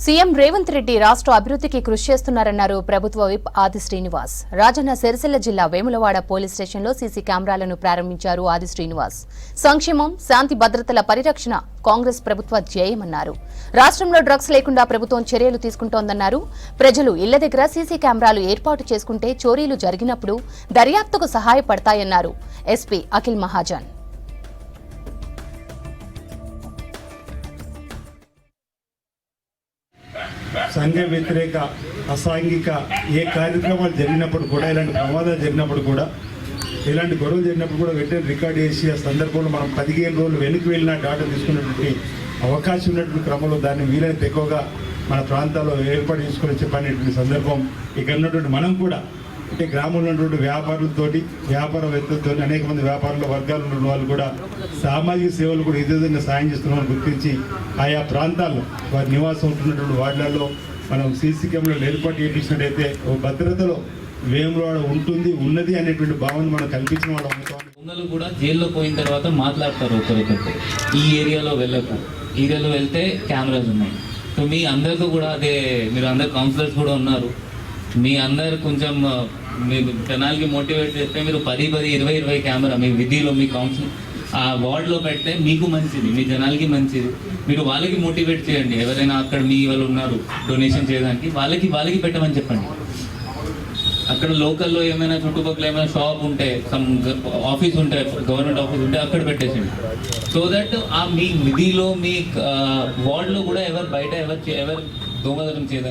CM Revanth Reddy రాష్ట్ర అభివృద్ధికి కృషి చేస్తున్నారన్నారు ప్రభుత్వ విప్ ఆది శ్రీనివాస్. రాజన్న సిరిసిల్ల జిల్లా వేములవాడ పోలీస్ స్టేషన్లో సీసీ కెమెరాలను ప్రారంభించారు ఆది శ్రీనివాస్. సంక్షేమం, శాంతి భద్రతల పరిరక్షణ కాంగ్రెస్ ప్రభుత్వ ధ్యేయమన్నారు. రాష్ట్రంలో డ్రగ్స్ లేకుండా ప్రభుత్వం చర్యలు తీసుకుంటోందన్నారు. ప్రజలు ఇళ్ల దగ్గర సీసీ కెమెరాలు ఏర్పాటు చేసుకుంటే చోరీలు జరిగినప్పుడు దర్యాప్తుకు సహాయపడతాయన్నారు ఎస్పీ అఖిల్ మహాజన్. సంఘ వ్యతిరేక అసాంఘిక ఏ కార్యక్రమాలు జరిగినప్పుడు కూడా, ఇలాంటి ప్రమాదాలు జరిగినప్పుడు కూడా, ఇలాంటి గొడవలు జరిగినప్పుడు కూడా వెంటనే రికార్డ్ చేసి ఆ సందర్భంలో మనం 15 రోజులు వెనక్కి వెళ్ళిన డాటా తీసుకున్నటువంటి అవకాశం ఉన్నటువంటి క్రమంలో దాన్ని వీలైనంత ఎక్కువగా మన ప్రాంతాల్లో ఏర్పాటు చేసుకుని చెప్పనేటువంటి సందర్భం ఇక్కడ ఉన్నటువంటి మనం కూడా, అంటే గ్రామంలో ఉన్నటువంటి వ్యాపారులతోటి, వ్యాపారవేత్తలతో, అనేక మంది వ్యాపారుల వర్గాలు ఉన్న వాళ్ళు కూడా సామాజిక సేవలు కూడా ఇదే విధంగా సాయం చేస్తున్నామని గుర్తించి ఆయా ప్రాంతాల్లో వారి నివాసం ఉంటున్నటువంటి వార్డులలో మనం సీసీ కెమెరాలు ఏర్పాటు చేయించినట్టయితే భద్రతలో వేములవాడ ఉన్నది అనేటువంటి భావన మనం కల్పించిన వాళ్ళు అవుతాం. దొంగలు కూడా జైల్లో పోయిన తర్వాత మాట్లాడతారు ఒకరికొకరు, ఈ ఏరియాలో వెళ్ళకు, ఏరియాలో వెళ్తే కెమెరాస్ ఉన్నాయి. సో మీ అందరితో కూడా అదే, మీరు అందరు కౌన్సిలర్స్ కూడా ఉన్నారు, మీ అందరు కొంచెం మీరు జనాలకి మోటివేట్ చేస్తే మీరు 10-20 కెమెరా మీ విధిలో మీ కౌన్సిల్ ఆ వార్డులో పెడితే మీకు మంచిది, మీ జనాలకి మంచిది. మీరు వాళ్ళకి మోటివేట్ చేయండి. ఎవరైనా అక్కడ మీ వాళ్ళు ఉన్నారు డొనేషన్ చేయడానికి, వాళ్ళకి పెట్టమని చెప్పండి. అక్కడ లోకల్లో ఏమైనా చుట్టుపక్కల ఏమైనా షాప్ ఉంటే, సమ్ ఆఫీస్ ఉంటే, గవర్నమెంట్ ఆఫీస్ ఉంటే అక్కడ పెట్టేసండి. సో దట్ ఆ మీ విధిలో మీ వార్డులో కూడా ఎవరు బయట ఎవరు దొంగతనం చేయదు.